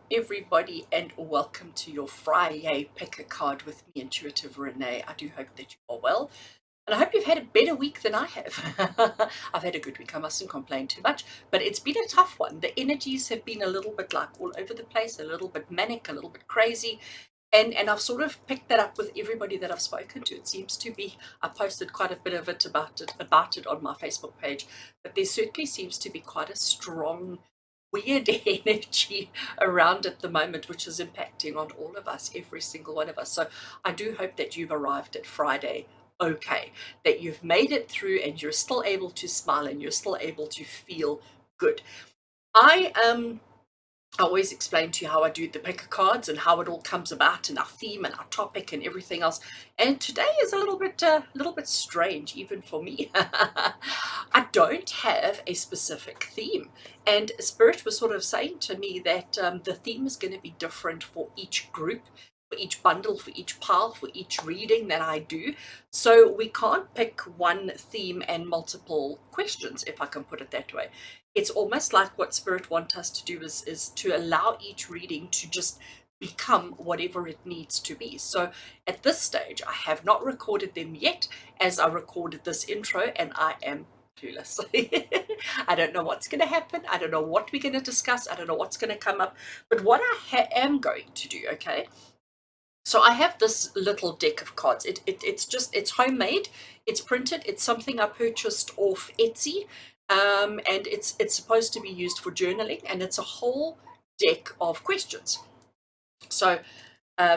everybody, and welcome to your Friday Pick a Card with me, Intuitive Rene. I do hope that you are well, and I hope you've had a better week than I have. I've had a good week, I mustn't complain too much, but it's been a tough one. The energies have been a little bit like all over the place, a little bit manic, a little bit crazy. And I've sort of picked that up with everybody that I've spoken to. It seems to be, I posted quite a bit of it about it on my Facebook page, but there certainly seems to be quite a strong weird energy around at the moment, which is impacting on all of us, every single one of us. So I do hope that you've arrived at Friday okay, that you've made it through and you're still able to smile and you're still able to feel good. I always explain to you how I do the picker cards and how it all comes about and our theme and our topic and everything else. And today is a little bit strange, even for me. I don't have a specific theme, and Spirit was sort of saying to me that the theme is going to be different for each group, for each bundle, for each pile, for each reading that I do. So we can't pick one theme and multiple questions, if I can put it that way. It's almost like what Spirit wants us to do is to allow each reading to just become whatever it needs to be. So at this stage, I have not recorded them yet as I recorded this intro, and I am clueless. I don't know what's going to happen. I don't know what we're going to discuss. I don't know what's going to come up. But what I am going to do, okay? So I have this little deck of cards. It's homemade. It's printed. It's something I purchased off Etsy, and it's supposed to be used for journaling. And it's a whole deck of questions. So,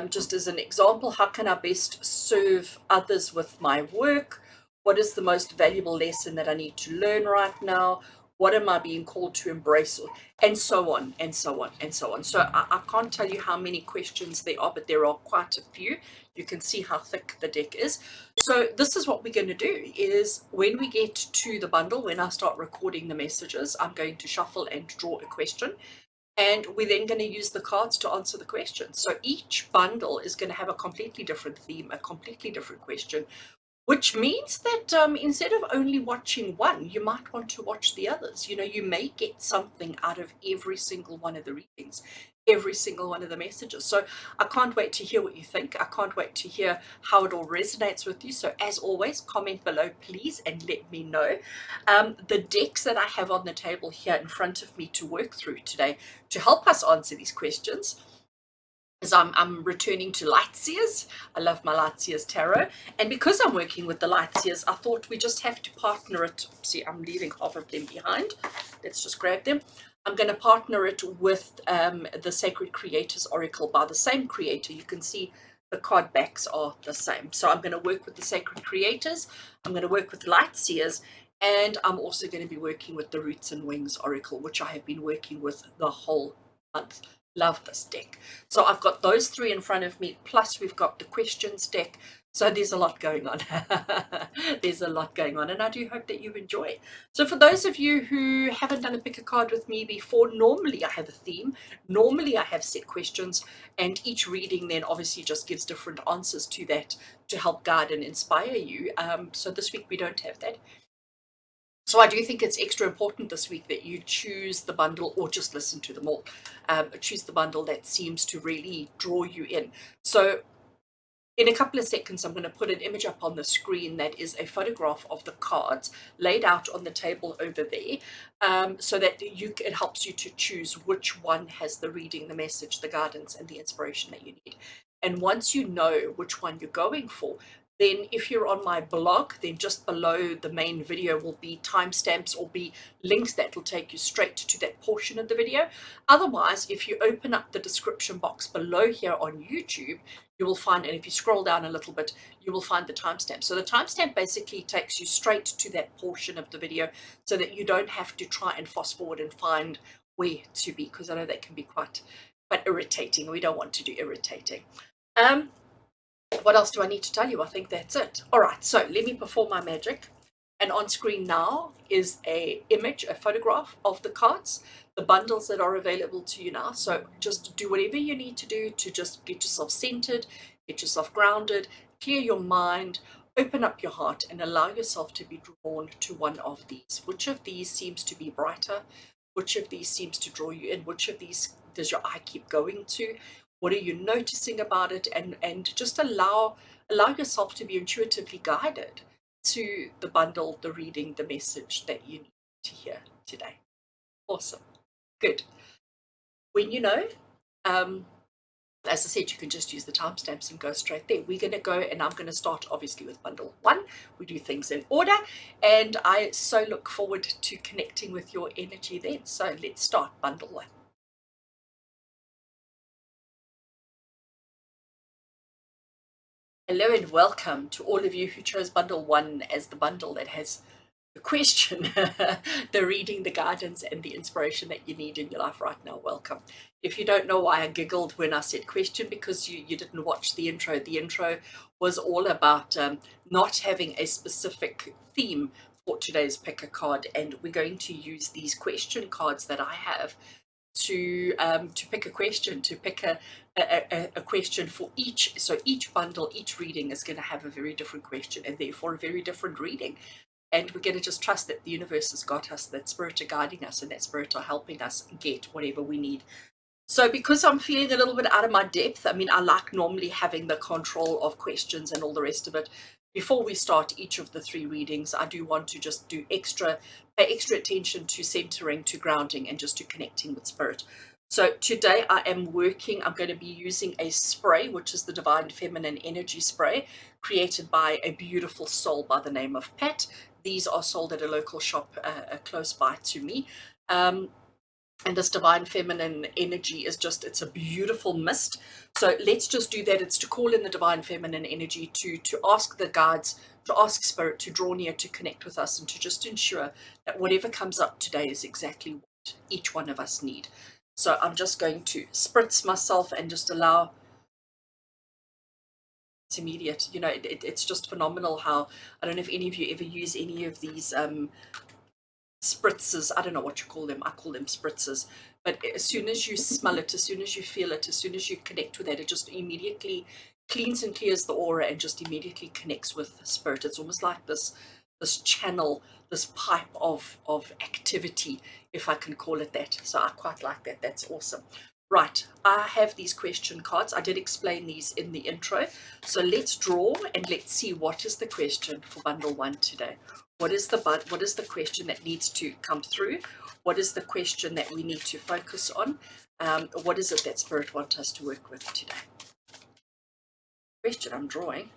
just as an example, how can I best serve others with my work? What is the most valuable lesson that I need to learn right now? What am I being called to embrace? And so on, and so on, and so on. So I can't tell you how many questions there are, but there are quite a few. You can see how thick the deck is. So this is what we're going to do, is when we get to the bundle, when I start recording the messages, I'm going to shuffle and draw a question. And we're then going to use the cards to answer the questions. So each bundle is going to have a completely different theme, a completely different question, which means that instead of only watching one, you might want to watch the others. You know, you may get something out of every single one of the readings, every single one of the messages. So I can't wait to hear what you think. I can't wait to hear how it all resonates with you. So as always, comment below, please, and let me know. The decks that I have on the table here in front of me to work through today to help us answer these questions is I'm returning to Lightseers. I love my Lightseers Tarot. And because I'm working with the Lightseers, I thought we just have to partner it. See, I'm leaving half of them behind. Let's just grab them. I'm going to partner it with the Sacred Creators Oracle by the same creator. You can see the card backs are the same. So I'm going to work with the Sacred Creators. I'm going to work with Lightseers. And I'm also going to be working with the Roots and Wings Oracle, which I have been working with the whole month. Love this deck. So I've got those three in front of me, plus we've got the questions deck. So there's a lot going on. There's a lot going on, and I do hope that you enjoy. So for those of you who haven't done a pick a card with me before, normally I have a theme. Normally I have set questions, and each reading then obviously just gives different answers to that to help guide and inspire you. So this week we don't have that. So I do think it's extra important this week that you choose the bundle, or just listen to them all. Choose the bundle that seems to really draw you in. So in a couple of seconds, I'm going to put an image up on the screen that is a photograph of the cards laid out on the table over there, so that it helps you to choose which one has the reading, the message, the guidance, and the inspiration that you need. And once you know which one you're going for, then if you're on my blog, then just below the main video will be timestamps or be links that will take you straight to that portion of the video. Otherwise, if you open up the description box below here on YouTube, you will find, and if you scroll down a little bit, you will find the timestamp. So the timestamp basically takes you straight to that portion of the video so that you don't have to try and fast forward and find where to be, because I know that can be quite irritating. We don't want to do irritating. What else do I need to tell you? I think that's it. All right, so let me perform my magic. And on screen now is a image, a photograph of the cards, the bundles that are available to you now. So just do whatever you need to do to just get yourself centered, get yourself grounded, clear your mind, open up your heart, and allow yourself to be drawn to one of these. Which of these seems to be brighter? Which of these seems to draw you in? Which of these does your eye keep going to? What are you noticing about it? And just allow yourself to be intuitively guided to the bundle, the reading, the message that you need to hear today. Awesome. Good. When you know, as I said, you can just use the timestamps and go straight there. We're going to go, and I'm going to start obviously with bundle 1. We do things in order, and I so look forward to connecting with your energy then. So let's start bundle 1. Hello and welcome to all of you who chose bundle 1 as the bundle that has the question, the reading, the guidance, and the inspiration that you need in your life right now. Welcome. If you don't know why I giggled when I said question, because you didn't watch the intro was all about not having a specific theme for today's pick a card, and we're going to use these question cards that I have to pick a question, to pick a question for each. So each bundle, each reading is going to have a very different question, and therefore a very different reading. And we're going to just trust that the universe has got us, that spirit are guiding us, and that spirit are helping us get whatever we need. So because I'm feeling a little bit out of my depth, I mean, I like normally having the control of questions and all the rest of it. Before we start each of the 3 readings, I do want to just pay extra attention to centering, to grounding, and just to connecting with spirit. So today I'm going to be using a spray, which is the Divine Feminine Energy Spray, created by a beautiful soul by the name of Pat. These are sold at a local shop close by to me. And this Divine Feminine Energy is it's a beautiful mist. So let's just do that. It's to call in the Divine Feminine Energy, to ask the guides, to ask spirit to draw near, to connect with us, and to just ensure that whatever comes up today is exactly what each one of us need. So I'm just going to spritz myself and just allow. It's immediate. You know, it's just phenomenal how, I don't know if any of you ever use any of these spritzers. I don't know what you call them. I call them spritzers. But as soon as you smell it, as soon as you feel it, as soon as you connect with it, it just immediately cleans and clears the aura and just immediately connects with spirit. It's almost like this channel, this pipe of activity, if I can call it that. So I quite like that. That's awesome. Right, I have these question cards. I did explain these in the intro. So let's draw and let's see what is the question for bundle 1 today. What is the question that needs to come through? What is the question that we need to focus on? What is it that spirit wants us to work with today? Question I'm drawing.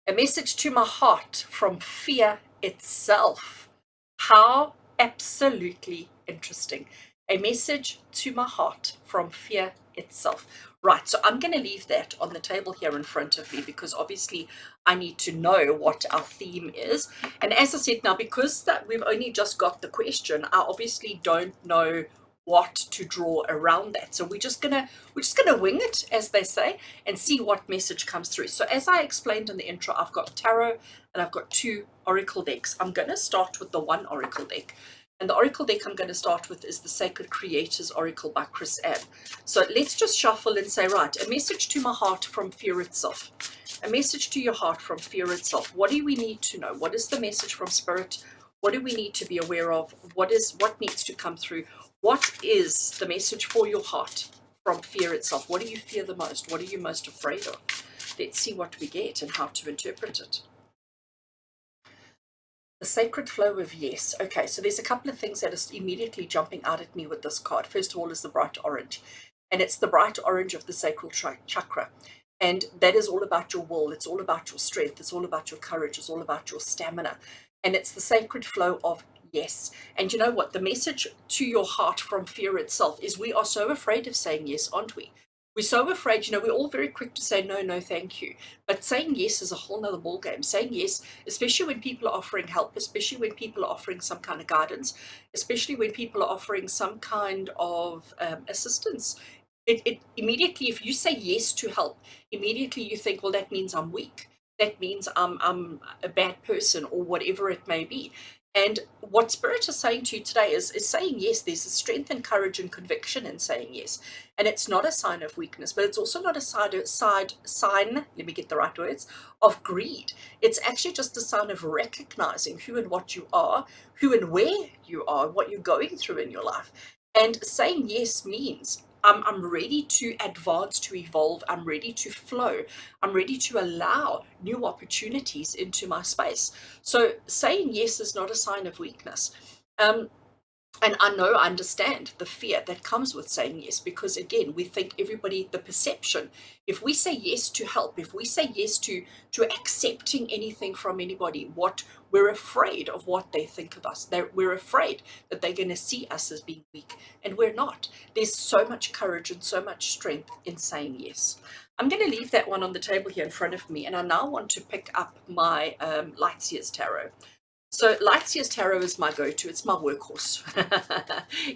A message to my heart from fear itself. How absolutely interesting. A message to my heart from fear itself. Right, so I'm going to leave that on the table here in front of me, because obviously I need to know what our theme is. And as I said, now because that we've only just got the question, I obviously don't know what to draw around that. So we're just gonna wing it, as they say, and see what message comes through. So as I explained in the intro, I've got tarot and I've got 2 oracle decks. I'm going to start with the 1 oracle deck. And the oracle deck I'm going to start with is the Sacred Creators Oracle by Chris Ann. So let's just shuffle and say, right, a message to my heart from fear itself. A message to your heart from fear itself. What do we need to know? What is the message from spirit? What do we need to be aware of? What needs to come through? What is the message for your heart from fear itself? What do you fear the most? What are you most afraid of? Let's see what we get and how to interpret it. The sacred flow of yes. Okay, so there's a couple of things that are immediately jumping out at me with this card. First of all is the bright orange, and it's the bright orange of the sacral chakra. And that is all about your will. It's all about your strength. It's all about your courage. It's all about your stamina. And it's the sacred flow of yes. And you know what? The message to your heart from fear itself is we are so afraid of saying yes, aren't we? We're so afraid, we're all very quick to say no, no, thank you. But saying yes is a whole nother ballgame. Saying yes, especially when people are offering help, especially when people are offering some kind of guidance, especially when people are offering some kind of assistance. It immediately, if you say yes to help, immediately you think, well, that means I'm weak. That means I'm a bad person, or whatever it may be. And what Spirit is saying to you today is saying yes. There's a strength and courage and conviction in saying yes. And it's not a sign of weakness, but it's also not a sign, let me get the right words, of greed. It's actually just a sign of recognizing who and what you are, who and where you are, what you're going through in your life. And saying yes means I'm ready to advance, to evolve. I'm ready to flow. I'm ready to allow new opportunities into my space. So saying yes is not a sign of weakness. Um, and I understand the fear that comes with saying yes, because again, we think everybody, the perception, if we say yes to help, if we say yes to accepting anything from anybody, what we're afraid of what they think of us. We're afraid that they're going to see us as being weak, and we're not. There's so much courage and so much strength in saying yes. I'm going to leave that one on the table here in front of me, and I now want to pick up my Lightseers Tarot. So Lightseers Tarot is my go-to. It's my workhorse.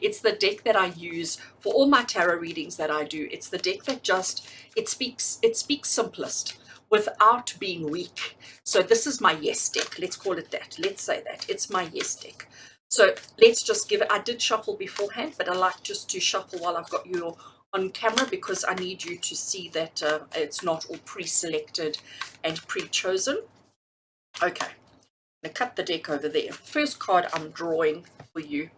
It's the deck that I use for all my tarot readings that I do. It's the deck that just, it speaks simplest without being weak. So this is my yes deck. Let's call it that. Let's say that. It's my yes deck. So let's just give it, I did shuffle beforehand, but I like just to shuffle while I've got you on camera, because I need you to see that it's not all pre-selected and pre-chosen. Okay. Now cut the deck over there. First card I'm drawing for you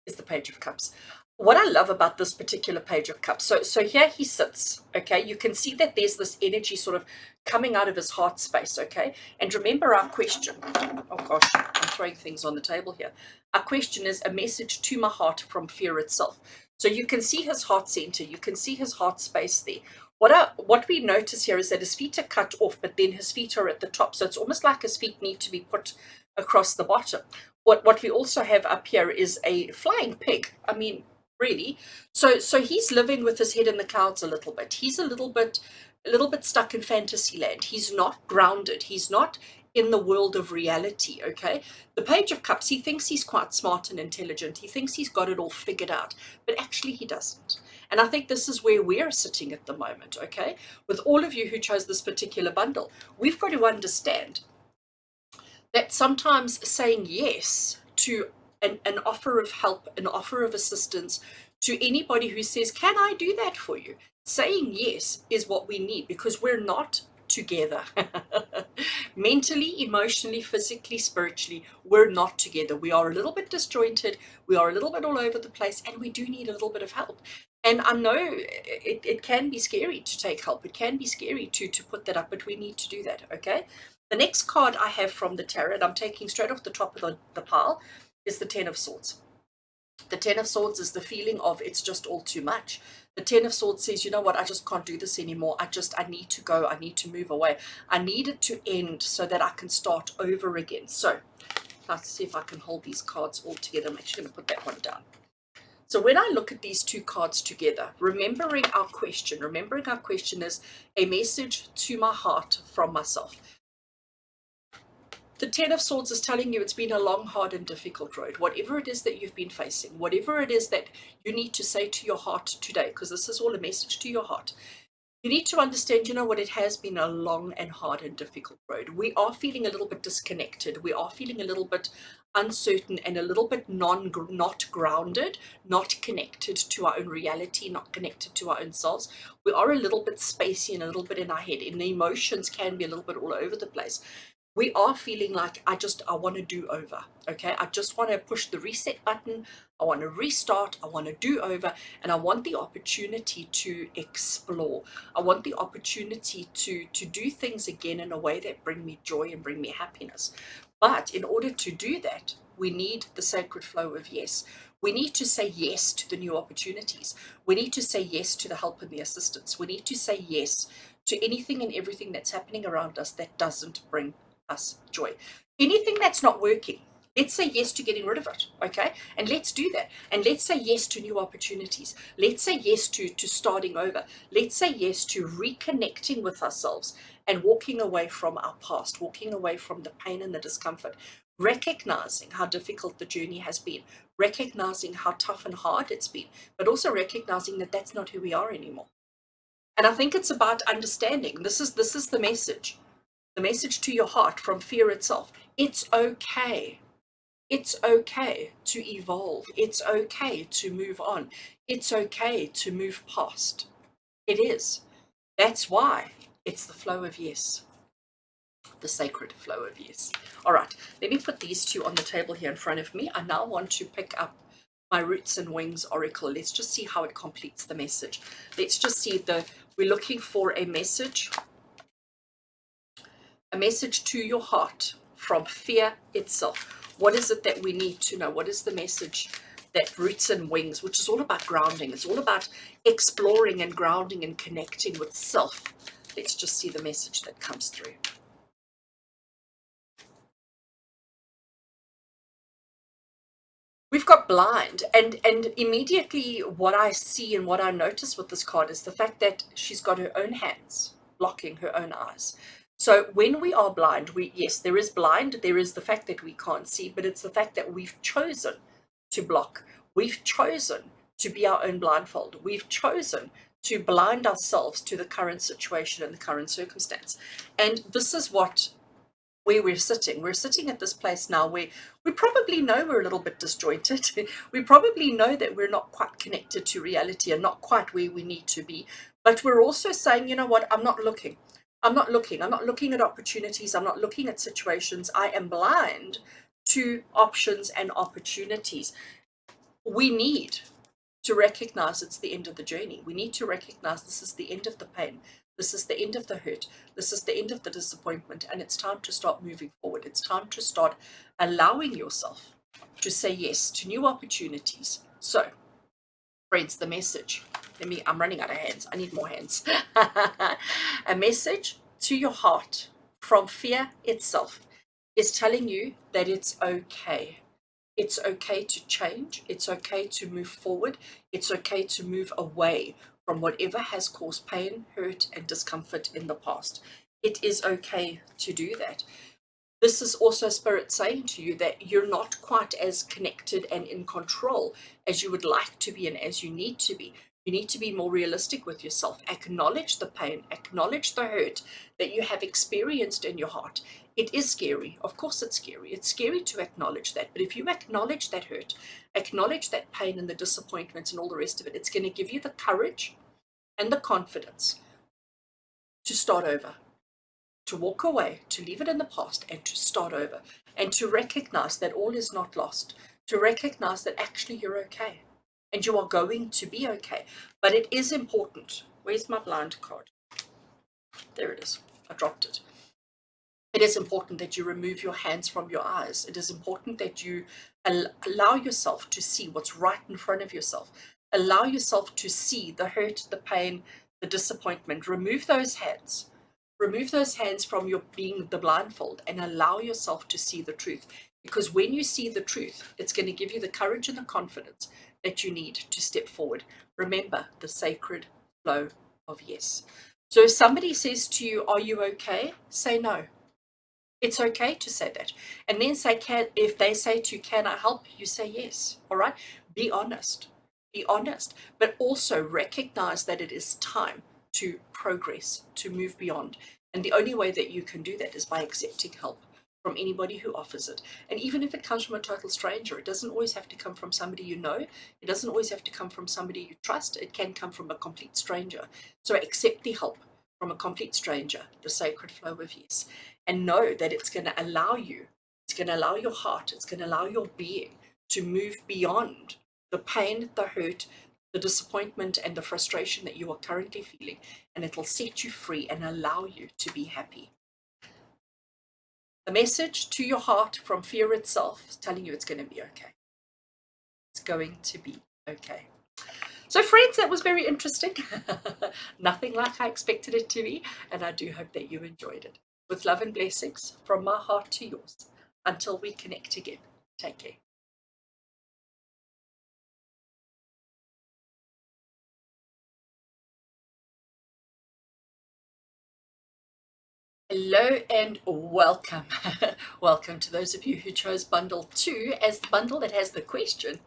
is the Page of Cups. What I love about this particular Page of Cups, so here he sits, okay? You can see that there's this energy sort of coming out of his heart space, okay? And remember our question. Oh gosh, I'm throwing things on the table here. Our question is a message to my heart from fear itself. So you can see his heart center. You can see his heart space there. What we notice here is that his feet are cut off, but then his feet are at the top. So it's almost like his feet need to be put across the bottom. What we also have up here is a flying pig. I mean, really. So he's living with his head in the clouds a little bit. He's a little bit stuck in fantasy land. He's not grounded. He's not in the world of reality, okay? The Page of Cups, he thinks he's quite smart and intelligent. He thinks he's got it all figured out, but actually he doesn't. And I think this is where we're sitting at the moment, okay? With all of you who chose this particular bundle, we've got to understand that sometimes saying yes to an offer of help, an offer of assistance to anybody who says, can I do that for you? Saying yes is what we need, because we're not together. Mentally, emotionally, physically, spiritually, we're not together. We are a little bit disjointed. We are a little bit all over the place, and we do need a little bit of help. And I know it can be scary to take help. It can be scary to put that up, but we need to do that, okay? The next card I have from the tarot, I'm taking straight off the top of the pile, is the Ten of Swords. The Ten of Swords is the feeling of it's just all too much. The Ten of Swords says, you know what, I just can't do this anymore. I need to go. I need to move away. I need it to end so that I can start over again. So let's see if I can hold these cards all together. I'm actually going to put that one down. So when I look at these two cards together, remembering our question is a message to my heart from myself. The Ten of Swords is telling you it's been a long, hard, and difficult road. Whatever it is that you've been facing, whatever it is that you need to say to your heart today, because this is all a message to your heart, you need to understand, you know what, it has been a long and hard and difficult road. We are feeling a little bit disconnected. We are feeling a little bit uncertain and a little bit not grounded, not connected to our own reality, not connected to our own selves. We are a little bit spacey and a little bit in our head, and the emotions can be a little bit all over the place. We are feeling like I want to do over, okay? I just want to push the reset button. I want to restart. I want to do over, and I want the opportunity to explore. I want the opportunity to do things again in a way that bring me joy and bring me happiness. But in order to do that, we need the sacred flow of yes. We need to say yes to the new opportunities. We need to say yes to the help and the assistance. We need to say yes to anything and everything that's happening around us that doesn't bring us joy. Anything that's not working, let's say yes to getting rid of it, okay? And let's do that. And let's say yes to new opportunities. Let's say yes to starting over. Let's say yes to reconnecting with ourselves and walking away from our past, walking away from the pain and the discomfort, recognizing how difficult the journey has been, recognizing how tough and hard it's been, but also recognizing that that's not who we are anymore. And I think it's about understanding. This is the message. The message to your heart from fear itself. It's okay. It's okay to evolve. It's okay to move on. It's okay to move past. It is. That's why it's the flow of yes, the sacred flow of yes. All right, let me put these two on the table here in front of me. I now want to pick up my Roots and Wings Oracle. Let's just see how it completes the message. Let's just see we're looking for a message to your heart from fear itself. What is it that we need to know? What is the message that Roots and Wings, which is all about grounding, it's all about exploring and grounding and connecting with self. Let's just see the message that comes through. We've got blind, and immediately what I see and what I notice with this card is the fact that she's got her own hands blocking her own eyes. So when we are blind, yes, there is blind, there is the fact that we can't see, but it's the fact that we've chosen to block. We've chosen to be our own blindfold. We've chosen to blind ourselves to the current situation and the current circumstance. And this is where we're sitting. We're sitting at this place now where we probably know we're a little bit disjointed. We probably know that we're not quite connected to reality and not quite where we need to be. But we're also saying, you know what, I'm not looking. I'm not looking at opportunities. I'm not looking at situations. I am blind to options and opportunities. We need to recognize it's the end of the journey. We need to recognize this is the end of the pain. This is the end of the hurt. This is the end of the disappointment. And it's time to start moving forward. It's time to start allowing yourself to say yes to new opportunities. So, friends, the message. I'm running out of hands. I need more hands. A message to your heart from fear itself is telling you that it's okay. It's okay to change. It's okay to move forward. It's okay to move away from whatever has caused pain, hurt, and discomfort in the past. It is okay to do that. This is also Spirit saying to you that you're not quite as connected and in control as you would like to be and as you need to be. You need to be more realistic with yourself. Acknowledge the pain, acknowledge the hurt that you have experienced in your heart. It is scary. Of course it's scary. It's scary to acknowledge that. But if you acknowledge that hurt, acknowledge that pain and the disappointments and all the rest of it, it's going to give you the courage and the confidence to start over, to walk away, to leave it in the past and to start over, and to recognize that all is not lost, to recognize that actually you're okay and you are going to be okay. But it is important. Where's my blind card? There it is. I dropped it. It is important that you remove your hands from your eyes. It is important that you allow yourself to see what's right in front of yourself. Allow yourself to see the hurt, the pain, the disappointment. Remove those hands. Remove those hands from your being the blindfold and allow yourself to see the truth. Because when you see the truth, it's going to give you the courage and the confidence that you need to step forward. Remember the sacred flow of yes. So if somebody says to you, are you okay? Say no. It's okay to say that. And then say, if they say to you, can I help? You say yes. All right. Be honest. Be honest. But also recognize that it is time to progress, to move beyond. And the only way that you can do that is by accepting help from anybody who offers it. And even if it comes from a total stranger, it doesn't always have to come from somebody you know. It doesn't always have to come from somebody you trust. It can come from a complete stranger. So accept the help from a complete stranger, the sacred flow of yes. And know that it's going to allow you, it's going to allow your heart, it's going to allow your being to move beyond the pain, the hurt, the disappointment, and the frustration that you are currently feeling. And it'll set you free and allow you to be happy. The message to your heart from fear itself is telling you it's going to be okay. It's going to be okay. So friends, that was very interesting. Nothing like I expected it to be. And I do hope that you enjoyed it. With love and blessings from my heart to yours. Until we connect again. Take care. Hello and welcome. Welcome to those of you who chose bundle 2 as the bundle that has the question.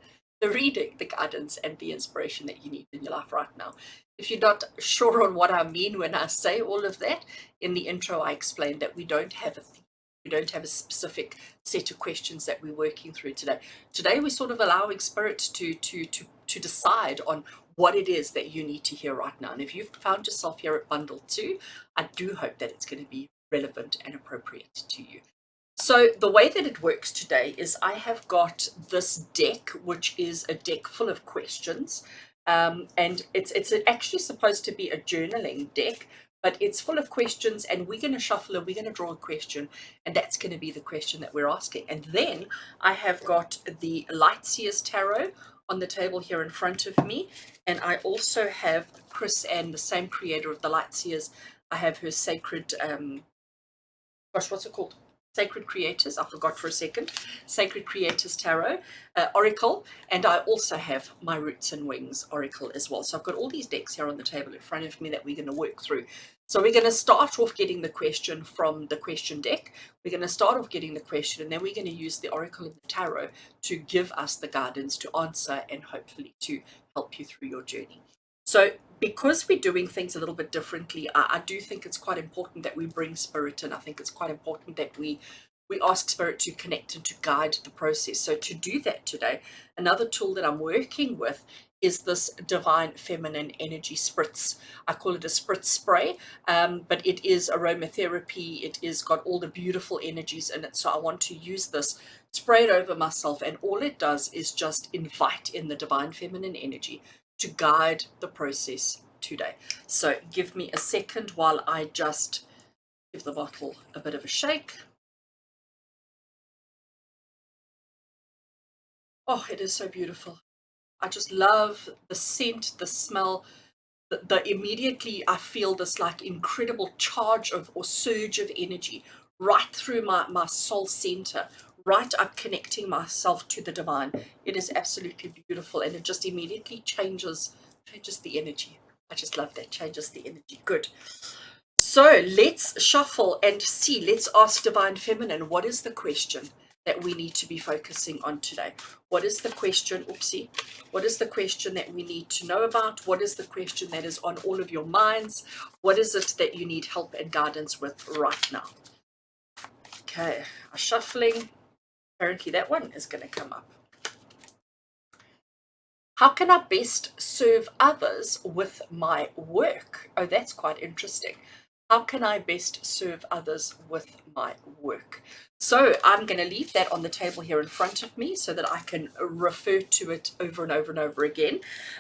the reading, the guidance, and the inspiration that you need in your life right now. If you're not sure on what I mean when I say all of that, in the intro I explained that we don't have a theme. We don't have a specific set of questions that we're working through today. Today we're sort of allowing spirit to decide on what it is that you need to hear right now. And if you've found yourself here at Bundle 2, I do hope that it's going to be relevant and appropriate to you. So the way that it works today is I have got this deck, which is a deck full of questions. And it's actually supposed to be a journaling deck, but it's full of questions, and we're going to shuffle and we're going to draw a question, and that's going to be the question that we're asking. And then I have got the Lightseers Tarot on the table here in front of me, and I also have Chris Ann, the same creator of the Lightseers. I have her sacred, what's it called? Sacred Creators, I forgot for a second, Sacred Creators Tarot, Oracle, and I also have my Roots and Wings Oracle as well. So I've got all these decks here on the table in front of me that we're going to work through. So we're going to start off getting the question from the question deck. We're going to start off getting the question, and then we're going to use the Oracle and the Tarot to give us the guidance to answer and hopefully to help you through your journey. So because we're doing things a little bit differently, I do think it's quite important that we bring spirit in. I think it's quite important that we ask spirit to connect and to guide the process. So to do that today, another tool that I'm working with is this divine feminine energy spritz. I call it a spritz spray, but it is aromatherapy. It is got all the beautiful energies in it. So I want to use this, spray it over myself, and all it does is just invite in the divine feminine energy to guide the process today. So give me a second while I just give the bottle a bit of a shake. Oh, it is so beautiful. I just love the scent, the smell, the immediately I feel this like incredible charge of or surge of energy right through my soul center, right up connecting myself to the divine. It is absolutely beautiful, and it just immediately changes the energy. I just love that, changes the energy. Good. So let's shuffle and see. Let's ask Divine Feminine, what is the question that we need to be focusing on today? What is the question, oopsie, what is the question that we need to know about? What is the question that is on all of your minds? What is it that you need help and guidance with right now? Okay, I'm shuffling. Apparently that one is going to come up. How can I best serve others with my work? Oh, that's quite interesting. How can I best serve others with my work? So I'm going to leave that on the table here in front of me so that I can refer to it over and over and over again.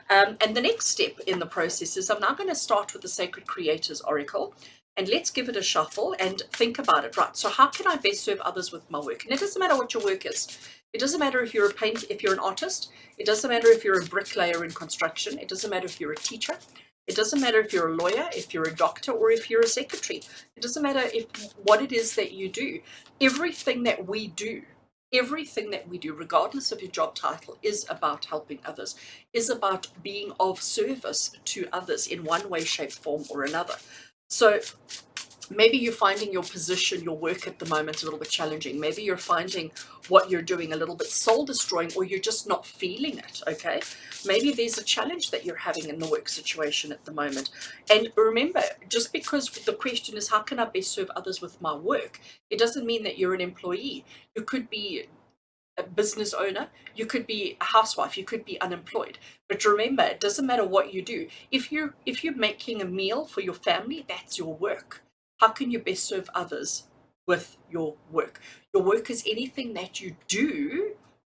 And the next step in the process is I'm now going to start with the Sacred Creators Oracle. And let's give it a shuffle and think about it. Right, so how can I best serve others with my work? And it doesn't matter what your work is. It doesn't matter if you're if you're an artist. It doesn't matter if you're a bricklayer in construction. It doesn't matter if you're a teacher. It doesn't matter if you're a lawyer, if you're a doctor, or if you're a secretary. It doesn't matter what it is that you do. Everything that we do, regardless of your job title, is about helping others, is about being of service to others in one way, shape, form, or another. So maybe you're finding your position, your work at the moment a little bit challenging. Maybe you're finding what you're doing a little bit soul destroying, or you're just not feeling it, okay? Maybe there's a challenge that you're having in the work situation at the moment. And remember, just because the question is, how can I best serve others with my work? It doesn't mean that you're an employee. You could be a business owner, you could be a housewife, you could be unemployed. But remember, it doesn't matter what you do. If you're making a meal for your family, that's your work. How can you best serve others with your work? Your work is anything that you do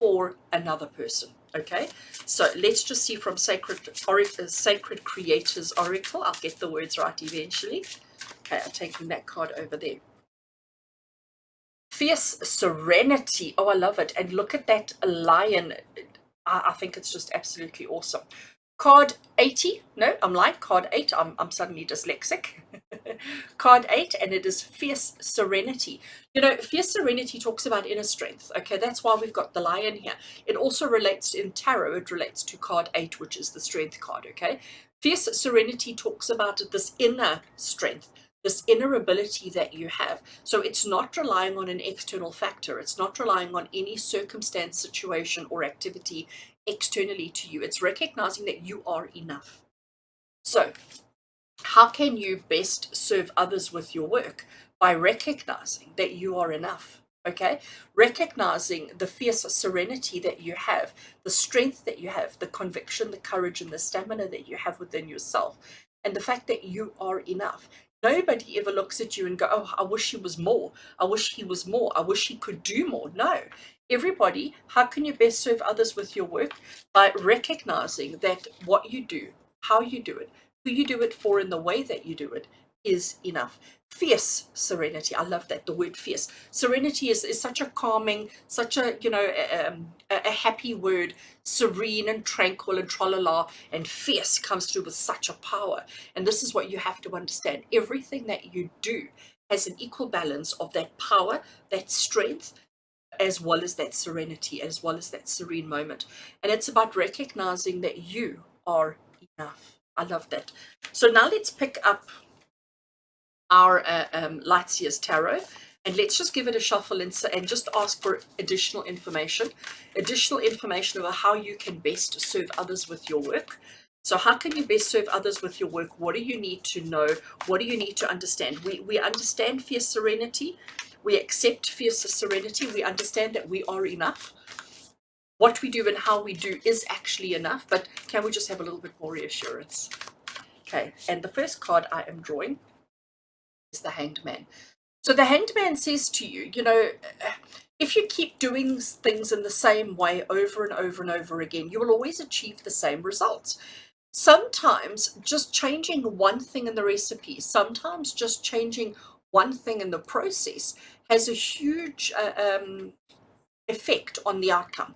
for another person. Okay, so let's just see from Sacred Creators Oracle. I'll get the words right eventually. Okay, I'm taking that card over there. Fierce Serenity. Oh, I love it. And look at that lion. I think it's just absolutely awesome. Card 80. No, I'm lying. Card 8. I'm suddenly dyslexic. Card 8, and it is Fierce Serenity. You know, Fierce Serenity talks about inner strength. Okay, that's why we've got the lion here. It also relates in tarot. It relates to card 8, which is the strength card. Okay, Fierce Serenity talks about this inner strength, this inner ability that you have. So it's not relying on an external factor. It's not relying on any circumstance, situation, or activity externally to you. It's recognizing that you are enough. So how can you best serve others with your work? By recognizing that you are enough. Okay, recognizing the fierce serenity that you have, the strength that you have, the conviction, the courage, and the stamina that you have within yourself, and the fact that you are enough. Nobody ever looks at you and go, "Oh, I wish he was more. I wish he was more. I wish he could do more." No. Everybody, how can you best serve others with your work? By recognizing that what you do, how you do it, who you do it for, and the way that you do it is enough. Fierce serenity. I love that, the word fierce. Serenity is such a calming, such a, a happy word. Serene and tranquil and tralala, and fierce comes through with such a power. And this is what you have to understand. Everything that you do has an equal balance of that power, that strength, as well as that serenity, as well as that serene moment. And it's about recognizing that you are enough. I love that. So now let's pick up our Lightseers Tarot, and let's just give it a shuffle and just ask for additional information about how you can best serve others with your work. So how can you best serve others with your work? What do you need to know? What do you need to understand? We understand fierce serenity. We accept fierce serenity. We understand that we are enough. What we do and how we do is actually enough, but can we just have a little bit more reassurance? Okay, and the first card I am drawing is the Hanged Man. So the Hanged Man says to you, if you keep doing things in the same way over and over and over again, you will always achieve the same results. Sometimes just changing one thing in the recipe, sometimes just changing one thing in the process has a huge effect on the outcome.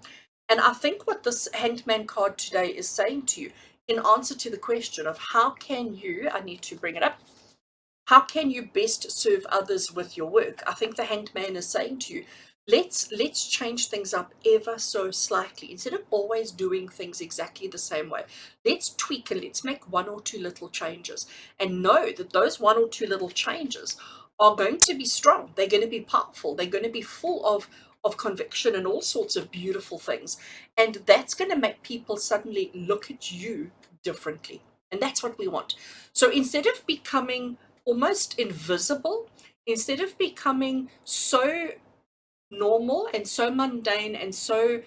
And I think what this Hanged Man card today is saying to you, in answer to the question of how can you, I need to bring it up, how can you best serve others with your work? I think the Hanged Man is saying to you, let's change things up ever so slightly. Instead of always doing things exactly the same way, let's tweak and let's make one or two little changes, and know that those one or two little changes are going to be strong. They're going to be powerful. They're going to be full of conviction and all sorts of beautiful things. And that's going to make people suddenly look at you differently. And that's what we want. So instead of becoming almost invisible, instead of becoming so normal and so mundane and so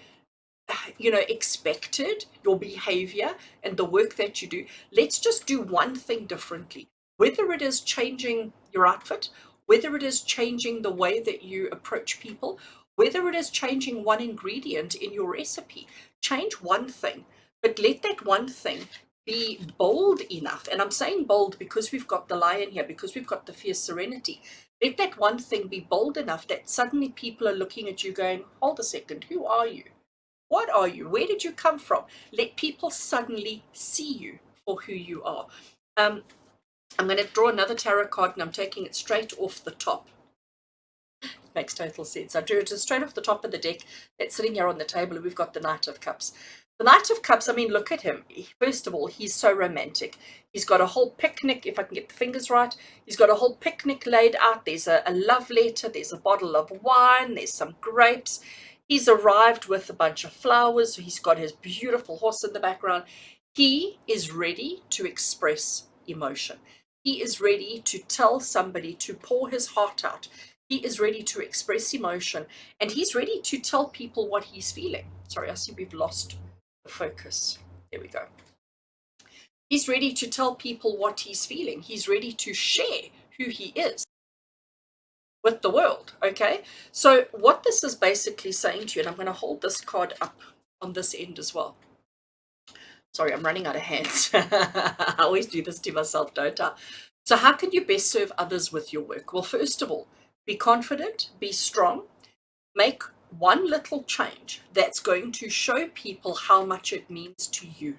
expected, your behavior and the work that you do, let's just do one thing differently. Whether it is changing your outfit, whether it is changing the way that you approach people, whether it is changing one ingredient in your recipe, change one thing, but let that one thing be bold enough. And I'm saying bold because we've got the lion here, because we've got the fierce serenity. Let that one thing be bold enough that suddenly people are looking at you going, hold a second, who are you? What are you? Where did you come from? Let people suddenly see you for who you are. I'm going to draw another tarot card, and I'm taking it straight off the top. Makes total sense. I drew it straight off the top of the deck that's sitting here on the table, and we've got the Knight of Cups. The Knight of Cups, I mean, look at him. First of all, he's so romantic. He's got a whole picnic, if I can get the fingers right. He's got a whole picnic laid out. There's a love letter. There's a bottle of wine. There's some grapes. He's arrived with a bunch of flowers. He's got his beautiful horse in the background. He is ready to express emotion. He is ready to tell somebody, to pour his heart out. He is ready to express emotion, and he's ready to tell people what he's feeling. Sorry, I see we've lost the focus. There we go. He's ready to tell people what he's feeling. He's ready to share who he is with the world, okay? So what this is basically saying to you, and I'm going to hold this card up on this end as well. Sorry, I'm running out of hands. I always do this to myself, don't I? So how can you best serve others with your work? Well, first of all, be confident, be strong, make one little change that's going to show people how much it means to you,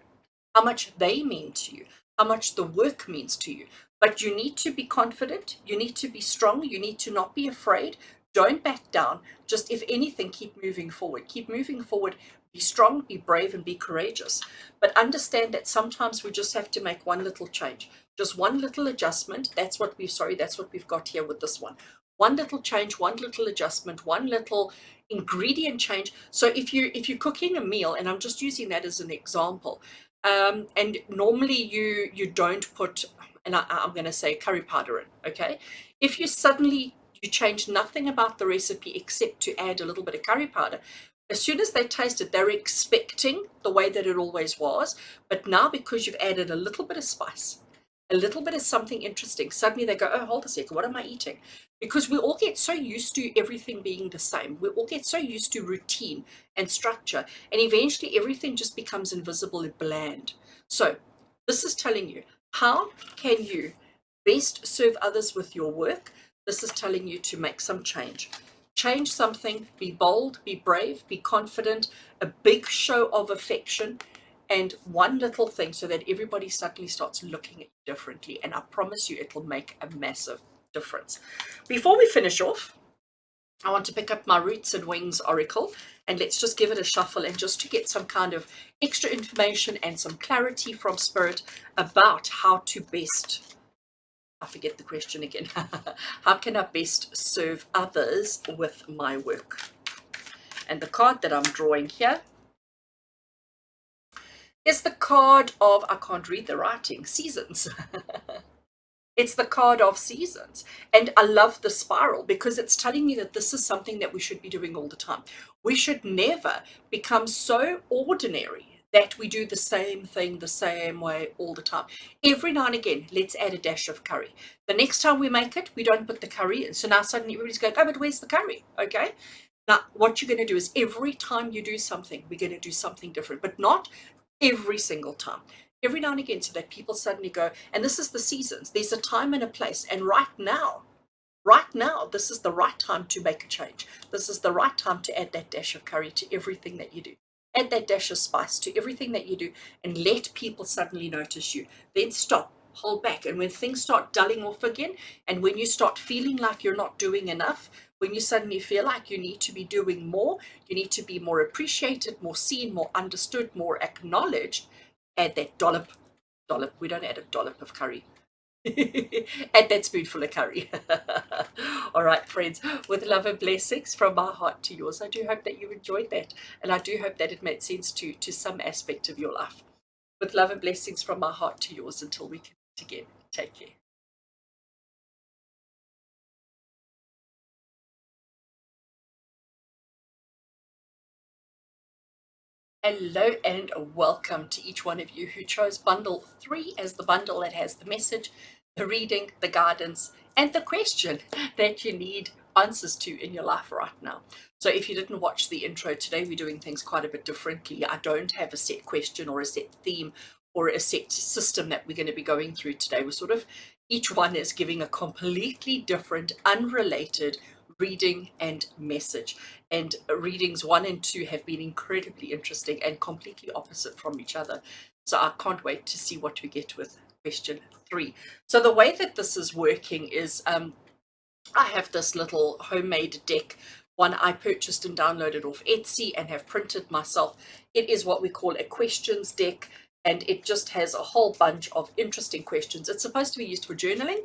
how much they mean to you, how much the work means to you. But you need to be confident, you need to be strong, you need to not be afraid. Don't back down. Just, if anything, keep moving forward. Keep moving forward. Be strong, be brave, and be courageous. But understand that sometimes we just have to make one little change, just one little adjustment. That's what we've got here with this one. one little change, one little adjustment, one little ingredient change. So if you're cooking a meal, and I'm just using that as an example, and normally you don't put, and I'm going to say curry powder in, okay? If you change nothing about the recipe except to add a little bit of curry powder, as soon as they taste it, they're expecting the way that it always was, but now because you've added a little bit of spice, a little bit of something interesting, suddenly they go, oh, hold a second, what am I eating? Because we all get so used to everything being the same. We all get so used to routine and structure, and eventually everything just becomes invisible and bland. So this is telling you, how can you best serve others with your work? This is telling you to make some change. Change something, be bold, be brave, be confident, a big show of affection, and one little thing so that everybody suddenly starts looking at you differently. And I promise you, it will make a massive difference. Before we finish off, I want to pick up my Roots and Wings Oracle, and let's just give it a shuffle, and just to get some kind of extra information and some clarity from Spirit about how to best, I forget the question again, how can I best serve others with my work? And the card that I'm drawing here is the card of, I can't read the writing, seasons. It's the card of seasons. And I love the spiral because it's telling me that this is something that we should be doing all the time. We should never become so ordinary that we do the same thing the same way all the time. Every now and again, let's add a dash of curry. The next time we make it, we don't put the curry in. So now suddenly everybody's going, oh, but where's the curry? Okay. Now, what you're going to do is every time you do something, we're going to do something different, but not every single time. Every now and again, so that people suddenly go, and this is the seasons, there's a time and a place, and right now, this is the right time to make a change. This is the right time to add that dash of curry to everything that you do. Add that dash of spice to everything that you do, and let people suddenly notice you. Then stop, hold back, and when things start dulling off again, and when you start feeling like you're not doing enough, when you suddenly feel like you need to be doing more, you need to be more appreciated, more seen, more understood, more acknowledged, add that dollop, we don't add a dollop of curry. Add that spoonful of curry. All right, friends, with love and blessings from my heart to yours. I do hope that you enjoyed that, and I do hope that it made sense to some aspect of your life. With love and blessings from my heart to yours, until we connect again. Take care. Hello and welcome to each one of you who chose bundle 3 as the bundle that has the message, the reading, the guidance, and the question that you need answers to in your life right now. So if you didn't watch the intro today, we're doing things quite a bit differently. I don't have a set question or a set theme or a set system that we're going to be going through today. We're sort of, each one is giving a completely different, unrelated reading and message. And readings 1 and 2 have been incredibly interesting and completely opposite from each other. So I can't wait to see what we get with question 3. So the way that this is working is I have this little homemade deck, one I purchased and downloaded off Etsy and have printed myself. It is what we call a questions deck, and it just has a whole bunch of interesting questions. It's supposed to be used for journaling,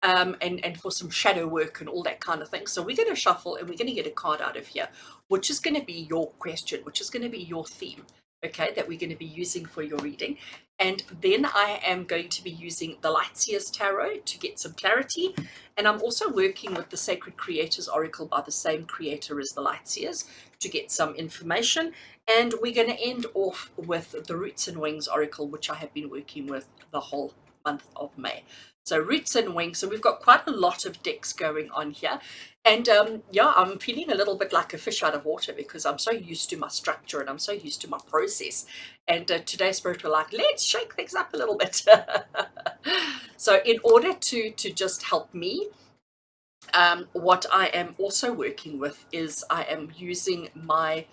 and for some shadow work and all that kind of thing. So we're going to shuffle and we're going to get a card out of here, which is going to be your question, which is going to be your theme, okay, that we're going to be using for your reading. And then I am going to be using the Lightseers Tarot to get some clarity. And I'm also working with the Sacred Creators Oracle by the same creator as the Lightseers to get some information. And we're going to end off with the Roots and Wings Oracle, which I have been working with the whole month of May. So Roots and Wings. So we've got quite a lot of decks going on here. And yeah, I'm feeling a little bit like a fish out of water because I'm so used to my structure and I'm so used to my process. And today Spirit were like, let's shake things up a little bit. So in order to just help me, what I am also working with is I am using my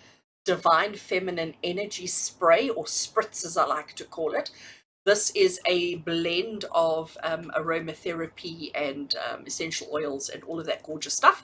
Divine Feminine Energy Spray, or spritz as I like to call it. This is a blend of aromatherapy and essential oils and all of that gorgeous stuff.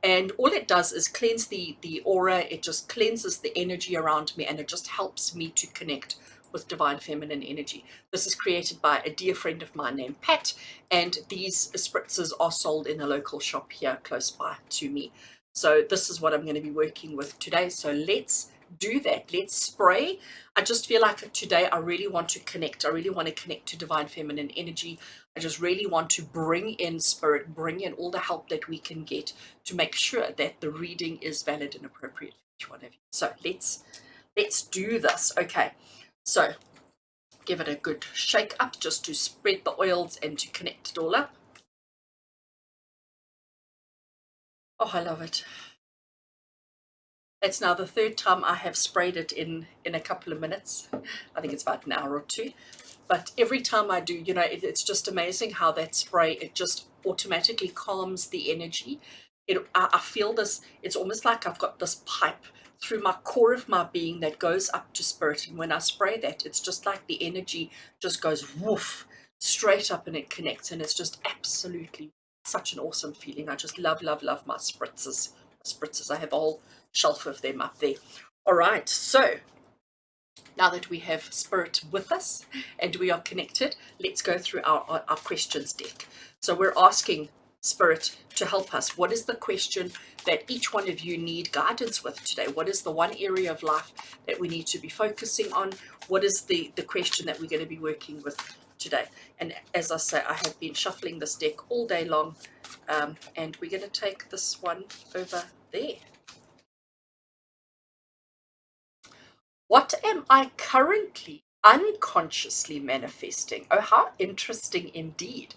And all it does is cleanse the aura. It just cleanses the energy around me, and it just helps me to connect with divine feminine energy. This is created by a dear friend of mine named Pat, and these spritzers are sold in a local shop here close by to me. So this is what I'm going to be working with today. So let's do that. Let's spray. I just feel like today I really want to connect. I really want to connect to divine feminine energy. I just really want to bring in spirit, bring in all the help that we can get to make sure that the reading is valid and appropriate for each one of you. So let's do this. Okay, so give it a good shake up just to spread the oils and to connect it all up. Oh, I love it. It's now the third time I have sprayed it in a couple of minutes. I think it's about an hour or two. But every time I do, you know, it's just amazing how that spray, it just automatically calms the energy. I feel this, it's almost like I've got this pipe through my core of my being that goes up to spirit. And when I spray that, it's just like the energy just goes woof, straight up and it connects. And it's just absolutely such an awesome feeling. I just love, love, love my spritzers. I have a whole shelf of them up there. All right, so now that we have spirit with us and we are connected, let's go through our questions deck. So we're asking spirit to help us. What is the question that each one of you need guidance with today? What is the one area of life that we need to be focusing on? What is the question that we're going to be working with today? And as I say, I have been shuffling this deck all day long, and we're going to take this one over there. What am I currently unconsciously manifesting? Oh, how interesting indeed.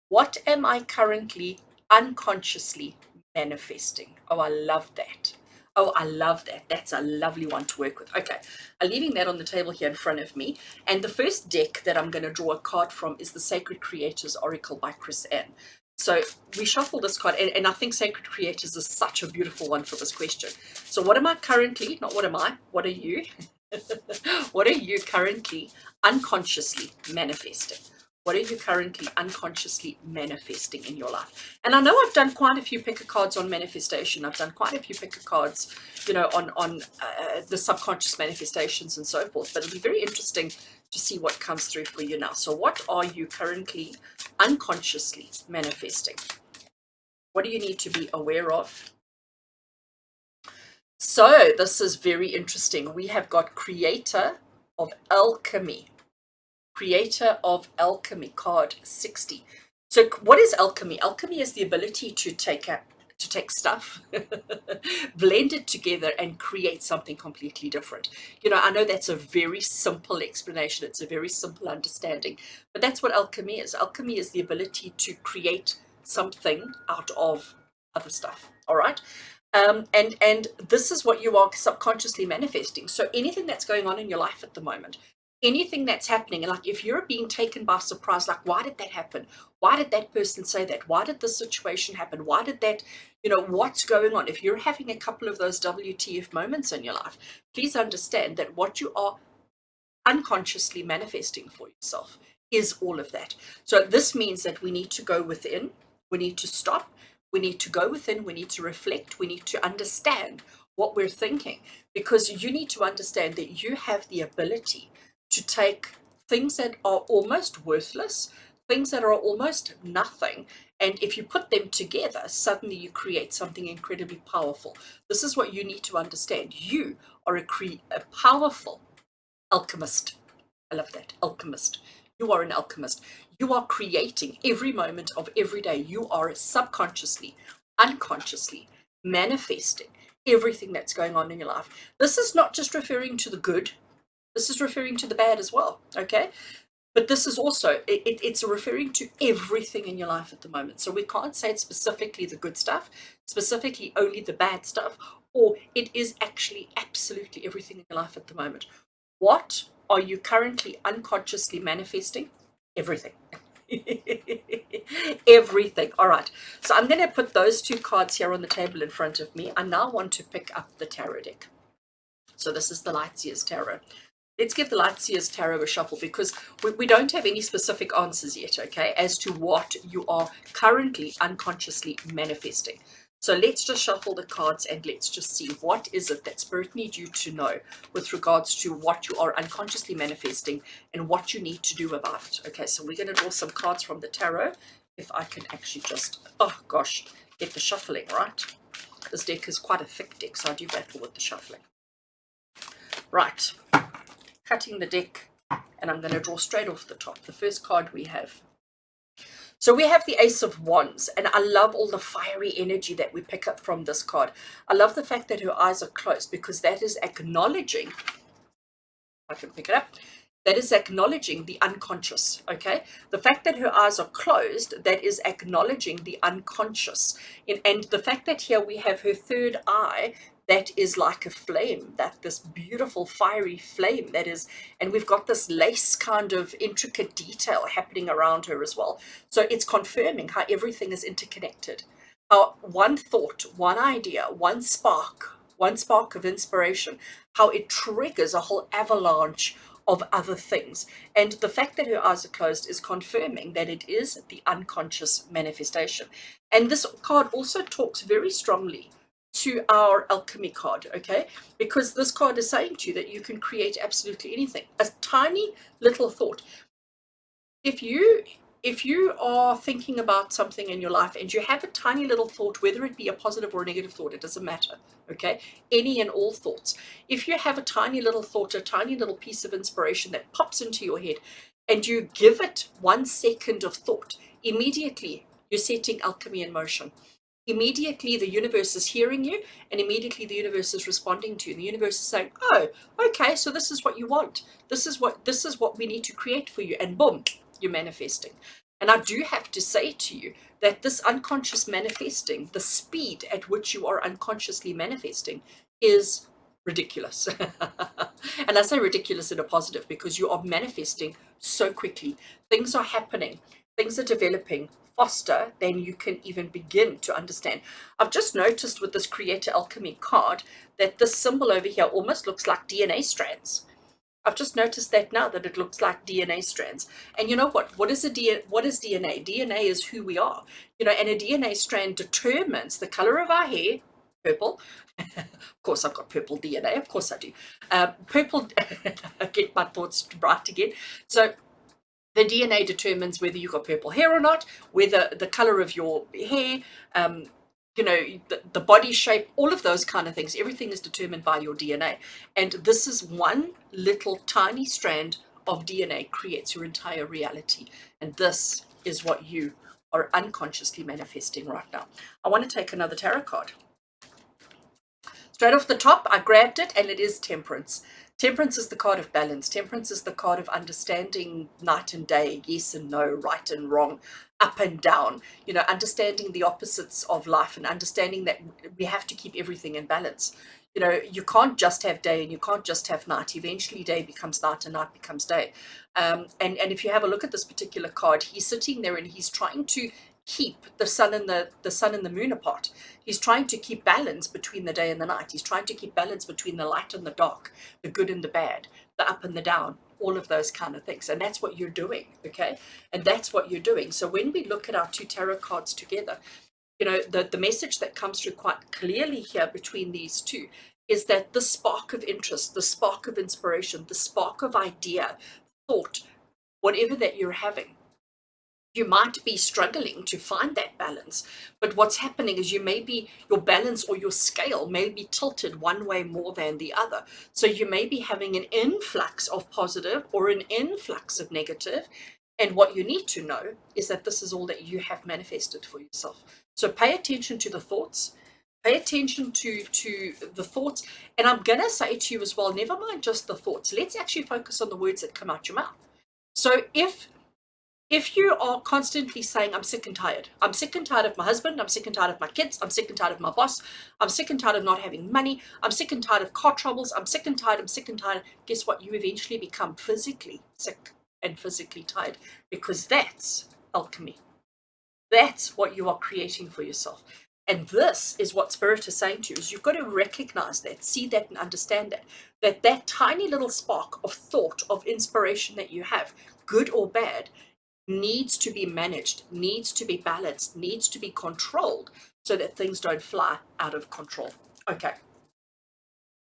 What am I currently unconsciously manifesting? Oh, I love that. Oh, I love that. That's a lovely one to work with. Okay, I'm leaving that on the table here in front of me. And the first deck that I'm going to draw a card from is the Sacred Creators Oracle by Chris Ann. So we shuffle this card, and I think Sacred Creators is such a beautiful one for this question. So what am I currently, not what am I, what are you? What are you currently unconsciously manifesting? What are you currently unconsciously manifesting in your life? And I know I've done quite a few picker cards on manifestation. I've done quite a few picker cards, you know, on the subconscious manifestations and so forth. But it'll be very interesting to see what comes through for you now. So what are you currently unconsciously manifesting? What do you need to be aware of? So this is very interesting. We have got Creator of Alchemy. Creator of Alchemy, card 60. So what is alchemy? Alchemy is the ability to take stuff, blend it together and create something completely different. You know, I know that's a very simple explanation. It's a very simple understanding, but that's what alchemy is. Alchemy is the ability to create something out of other stuff. All right. And this is what you are subconsciously manifesting. So anything that's going on in your life at the moment, anything that's happening, like if you're being taken by surprise, like why did that happen? Why did that person say that? Why did this situation happen? Why did that, you know, what's going on? If you're having a couple of those WTF moments in your life, please understand that what you are unconsciously manifesting for yourself is all of that. So this means that we need to go within, we need to stop, we need to go within, we need to reflect, we need to understand what we're thinking, because you need to understand that you have the ability to take things that are almost worthless, things that are almost nothing, and if you put them together, suddenly you create something incredibly powerful. This is what you need to understand. You are a powerful alchemist. I love that. Alchemist. You are an alchemist. You are creating every moment of every day. You are subconsciously, unconsciously manifesting everything that's going on in your life. This is not just referring to the good. This is referring to the bad as well. Okay. But this is also, it's referring to everything in your life at the moment. So we can't say it's specifically the good stuff, specifically only the bad stuff, or it is actually absolutely everything in your life at the moment. What are you currently unconsciously manifesting? Everything. Everything. All right. So I'm going to put those two cards here on the table in front of me. I now want to pick up the tarot deck. So this is the Lightseers Tarot. Let's give the Lightseers Tarot a shuffle, because we don't have any specific answers yet, okay, as to what you are currently unconsciously manifesting. So let's just shuffle the cards and let's just see what is it that Spirit needs you to know with regards to what you are unconsciously manifesting and what you need to do about it. Okay, so we're going to draw some cards from the tarot. If I can actually just, oh gosh, get the shuffling right. This deck is quite a thick deck, so I do battle with the shuffling. Right, cutting the deck, and I'm going to draw straight off the top. The first card we have. So we have the Ace of Wands, and I love all the fiery energy that we pick up from this card. I love the fact that her eyes are closed, because that is acknowledging, I can pick it up, that is acknowledging the unconscious, okay? The fact that her eyes are closed, that is acknowledging the unconscious. And the fact that here we have her third eye, that is like a flame, that this beautiful fiery flame that is, and we've got this lace kind of intricate detail happening around her as well. So it's confirming how everything is interconnected. How one thought, one idea, one spark of inspiration, how it triggers a whole avalanche of other things. And the fact that her eyes are closed is confirming that it is the unconscious manifestation. And this card also talks very strongly to our alchemy card, okay? Because this card is saying to you that you can create absolutely anything. A tiny little thought. If you are thinking about something in your life and you have a tiny little thought, whether it be a positive or a negative thought, it doesn't matter, okay? Any and all thoughts. If you have a tiny little thought, a tiny little piece of inspiration that pops into your head and you give it 1 second of thought, immediately you're setting alchemy in motion. Immediately the universe is hearing you, and immediately the universe is responding to you. The universe is saying, oh, okay, so this is what you want. This is what we need to create for you. And boom, you're manifesting. And I do have to say to you that this unconscious manifesting, the speed at which you are unconsciously manifesting, is ridiculous. And I say ridiculous in a positive, because you are manifesting so quickly. Things are happening, things are developing faster than you can even begin to understand. I've just noticed with this Creator Alchemy card that this symbol over here almost looks like DNA strands. I've just noticed that now, that it looks like DNA strands. And you know what? What is DNA? DNA is who we are. You know, and a DNA strand determines the color of our hair, purple. Of course, I've got purple DNA. Of course I do. Purple, get my thoughts right again. So the DNA determines whether you've got purple hair or not, whether the color of your hair, you know, the body shape, all of those kind of things. Everything is determined by your DNA. And this is one little tiny strand of DNA creates your entire reality. And this is what you are unconsciously manifesting right now. I want to take another tarot card. Straight off the top, I grabbed it, and it is Temperance. Temperance is the card of balance. Temperance is the card of understanding night and day, yes and no, right and wrong, up and down, you know, understanding the opposites of life and understanding that we have to keep everything in balance. You know, you can't just have day and you can't just have night. Eventually day becomes night and night becomes day. And if you have a look at this particular card, he's sitting there and he's trying to keep the sun and the moon apart. He's trying to keep balance between the day and the night. He's trying to keep balance between the light and the dark, the good and the bad, the up and the down, all of those kind of things. And that's what you're doing, okay? And that's what you're doing. So when we look at our two tarot cards together, you know, the message that comes through quite clearly here between these two is that the spark of interest, the spark of inspiration, the spark of idea, thought, whatever that you're having, you might be struggling to find that balance, but what's happening is your balance or your scale may be tilted one way more than the other. So you may be having an influx of positive or an influx of negative. And what you need to know is that this is all that you have manifested for yourself. So pay attention to the thoughts. Pay attention to the thoughts. And I'm going to say to you as well, never mind just the thoughts. Let's actually focus on the words that come out your mouth. So if you are constantly saying, I'm sick and tired of my husband, I'm sick and tired of my kids, I'm sick and tired of my boss, I'm sick and tired of not having money, I'm sick and tired of car troubles, I'm sick and tired, guess what? You eventually become physically sick and physically tired, because that's alchemy. That's what you are creating for yourself. And this is what Spirit is saying to you, is you've got to recognize that, see that, and understand that tiny little spark of thought, of inspiration that you have, good or bad, needs to be managed, needs to be balanced, needs to be controlled, so that things don't fly out of control. Okay.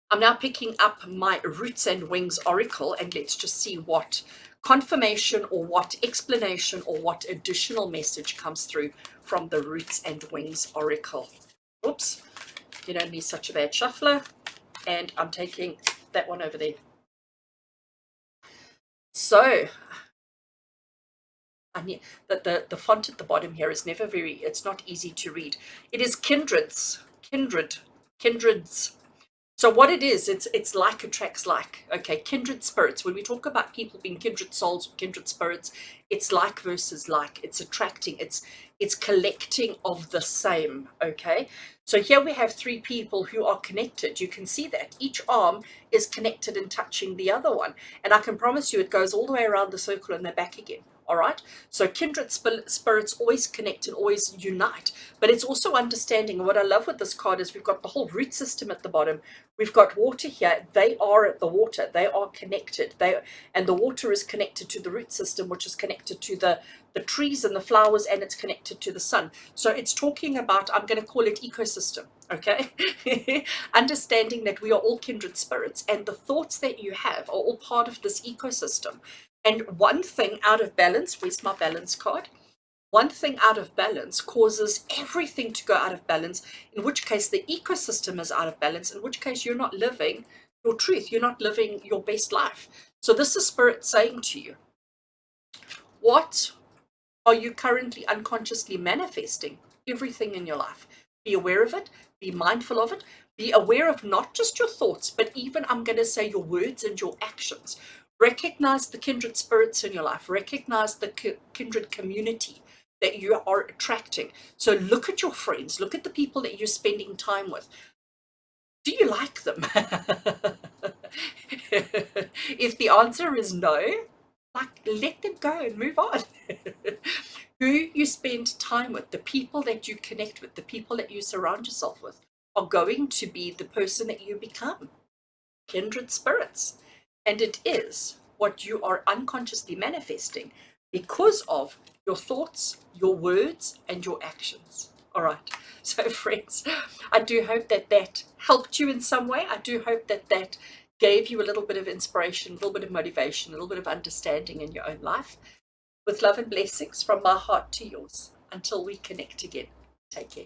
I'm now picking up my Roots and Wings Oracle, and let's just see what confirmation or what explanation or what additional message comes through from the Roots and Wings Oracle. Oops, you don't need such a bad shuffler. And I'm taking that one over there. So I need the font at the bottom here is never very, it's not easy to read. It is kindreds. So what it is, it's like attracts like. Okay, kindred spirits. When we talk about people being kindred souls, kindred spirits, it's like versus like. It's attracting. It's collecting of the same. Okay. So here we have three people who are connected. You can see that each arm is connected and touching the other one. And I can promise you it goes all the way around the circle and they're back again. All right. So kindred spirits always connect and always unite. But it's also understanding. And what I love with this card is we've got the whole root system at the bottom. We've got water here. They are at the water. They are connected. And the water is connected to the root system, which is connected to the trees and the flowers, and it's connected to the sun. So it's talking about, I'm going to call it ecosystem. Okay. Understanding that we are all kindred spirits, and the thoughts that you have are all part of this ecosystem. And one thing out of balance, where's my balance card? One thing out of balance causes everything to go out of balance, in which case the ecosystem is out of balance, in which case you're not living your truth, you're not living your best life. So this is Spirit saying to you, what are you currently unconsciously manifesting? Everything in your life. Be aware of it, be mindful of it, be aware of not just your thoughts, but even, I'm going to say, your words and your actions. Recognize the kindred spirits in your life. Recognize the kindred community that you are attracting. So look at your friends. Look at the people that you're spending time with. Do you like them? If the answer is no, like, let them go and move on. Who you spend time with, the people that you connect with, the people that you surround yourself with are going to be the person that you become. Kindred spirits. And it is what you are unconsciously manifesting because of your thoughts, your words, and your actions. All right. So friends, I do hope that that helped you in some way. I do hope that that gave you a little bit of inspiration, a little bit of motivation, a little bit of understanding in your own life. With love and blessings from my heart to yours. Until we connect again, take care.